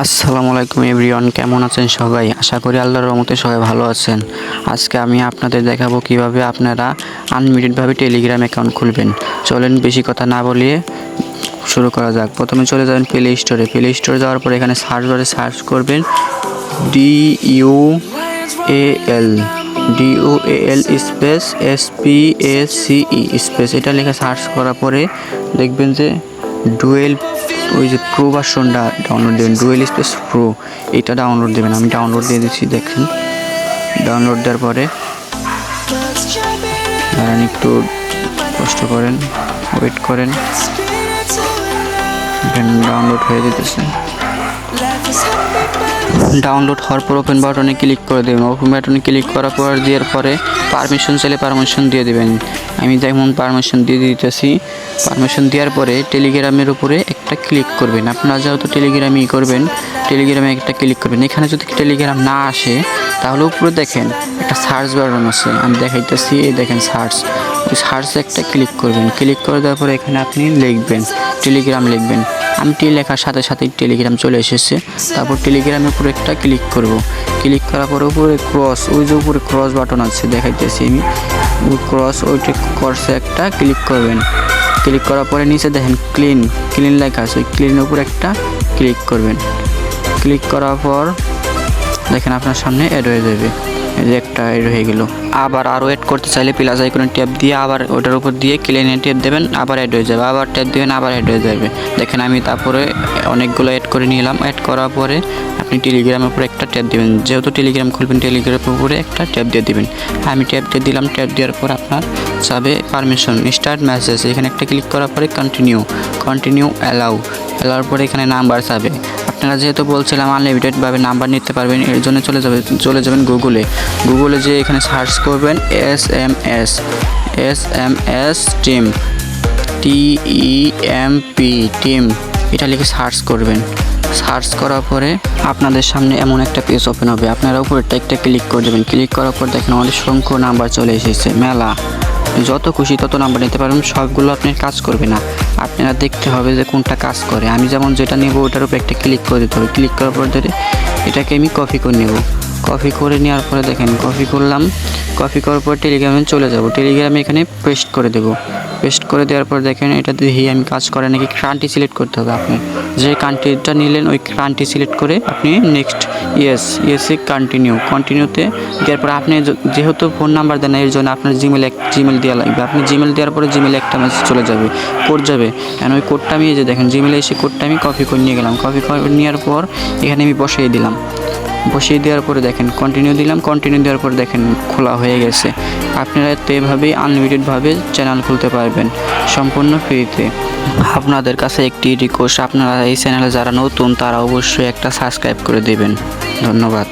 আসসালামু আলাইকুম এভরিওয়ান, কেমন আছেন সবাই? আশা করি আল্লাহর রহমতে সবাই ভালো আছেন। আজকে আমি আপনাদের দেখাবো কিভাবে আপনারা আনলিমিটেডভাবে টেলিগ্রাম অ্যাকাউন্ট খুলবেন। চলেন বেশি কথা না বলিয়ে শুরু করা যাক। প্রথমে চলে যাবেন প্লে স্টোরে যাওয়ার পর এখানে সার্চ বারে সার্চ করবেন DUAL স্পেস SPACE স্পেস, এটা লেখা সার্চ করার পরে দেখবেন যে ডুয়েল ওই যে প্রো ভার্সনটা ডাউনলোড দেবেন, ডুয়েল স্পেস প্রো, এটা ডাউনলোড দেবেন। আমি ডাউনলোড দিয়ে দিচ্ছি, দেখেন ডাউনলোড দেওয়ার পরে একটু কষ্ট করেন, ওয়েট করেন, ডাউনলোড হয়ে যেতেছে। ডাউনলোড হওয়ার পর ওপেন বাটনে ক্লিক করে দেবেন। ওপেন বাটনে ক্লিক করার পর দেওয়ার পরে পারমিশন চাইলে পারমিশন দিয়ে দেবেন। আমি যেমন পারমিশন দিয়ে দিতেছি। পারমিশন দেওয়ার পরে টেলিগ্রামের উপরে একটা ক্লিক করবেন। আপনারা যেহেতু টেলিগ্রামই করবেন, টেলিগ্রামে একটা ক্লিক করবেন। এখানে যদি টেলিগ্রাম না আসে তাহলে উপরে দেখেন একটা সার্চ বাটন আছে, আমি দেখাইতেছি, এই দেখেন সার্চ, ওই সার্চে একটা ক্লিক করবেন। ক্লিক করে দেওয়ার পরে এখানে আপনি লিখবেন টেলিগ্রাম লিখবেন। আমি লেখার সাথে সাথেই টেলিগ্রাম চলে এসেছে। তারপর টেলিগ্রামের উপরে একটা ক্লিক করব। ক্লিক করার পরে উপরে ক্রস, ওই যে উপরে ক্রস বাটন আছে দেখাইতেছি আমি, ওই ক্রস ওইটা ক্রসে একটা ক্লিক করবেন। ক্লিক করার পরে নিচে দেখেন ক্লিন লেখা আছে, ওই ক্লিনের উপরে একটা ক্লিক করবেন। ক্লিক করার পর দেখেন আপনার সামনে অ্যাড হয়ে যাবে, এই যে একটা অ্যাড হয়ে গেল। আবার আরও অ্যাড করতে চাইলে প্লাস আইকনে ট্যাপ দিয়ে আবার ওটার উপর দিয়ে ক্লিনে ট্যাপ দেবেন, আবার অ্যাড হয়ে যাবে, আবার ট্যাপ দেবেন, আবার অ্যাড হয়ে যাবে। দেখেন আমি তারপরে অনেকগুলো অ্যাড করে নিলাম। অ্যাড করার পরে আপনি টেলিগ্রামের উপরে একটা ট্যাপ দেবেন, যেহেতু টেলিগ্রাম খুলবেন টেলিগ্রামের উপরে একটা ট্যাপ দিয়ে দেবেন। আমি ট্যাপ দিয়ে দিলাম। ট্যাপ দেওয়ার পর আপনার যাবে পারমিশন স্টার্ট মেসেজ, এখানে একটা ক্লিক করার পরে কন্টিনিউ অ্যালাউর পরে এখানে নাম্বার যাবে। আপনারা যেহেতু বলছিলাম আনলিমিটেডভাবে নাম্বার নিতে পারবেন, এর জন্য চলে যাবেন গুগলে যে এখানে সার্চ করবেন SMS টিম, TEMP, এটা লিখে সার্চ করবেন। সার্চ করার পরে আপনাদের সামনে এমন একটা পেজ ওপেন হবে। আপনারা উপরেরটা একটা ক্লিক করে দেবেন। ক্লিক করার পর দেখেন অনেক সংখ্য নাম্বার চলে এসেছে, মেলা, যত খুশি তত নাম্বার নিতে পারবেন। সবগুলো আপনার কাজ করবে না, আপনারা দেখতে হবে যে কোনটা কাজ করে। আমি যেমন যেটা নেব ওটার উপর একটা ক্লিক করে দিতে হবে। ক্লিক করার পর ধরে এটাকে আমি কপি করে নেব। কপি করে নেওয়ার পরে দেখেন কপি করলাম। কপি করার পর টেলিগ্রামে চলে যাব। টেলিগ্রামে এখানে পেস্ট করে দেব। পেস্ট করে দেওয়ার পর দেখেন এটা দেখি আমি কাজ করে নাকি। কান্ট্রি সিলেক্ট করতে হবে। আপনি যে কান্ট্রিটা নিলেন ওই কান্ট্রি সিলেক্ট করে আপনি নেক্সট ইয়েসে কন্টিনিউতে দেওয়ার পর আপনি যেহেতু ফোন নাম্বার দেন এর জন্য আপনার জিমেল দেওয়া লাগবে। আপনি জিমেল দেওয়ার পরে জিমেলে একটা মেসেজ চলে যাবে, কোড যাবে। অ্যান্ড ওই কোডটা আমি এই যে দেখেন জিমেলে এসে কোডটা আমি কপি করে নিয়ে গেলাম। কপি করে নেওয়ার পর এখানে আমি বসিয়ে দিলাম। বসিয়ে দেওয়ার পরে দেখেন কন্টিনিউ দিলাম। কন্টিনিউ দেওয়ার পরে দেখেন খোলা হয়ে গেছে। আপনারা তো এভাবেই আনলিমিটেডভাবে চ্যানেল খুলতে পারবেন সম্পূর্ণ ফ্রিতে। আপনাদের কাছে একটি রিকোয়েস্ট, আপনারা এই চ্যানেলে যারা নতুন তারা অবশ্যই একটা সাবস্ক্রাইব করে দেবেন। ধন্যবাদ।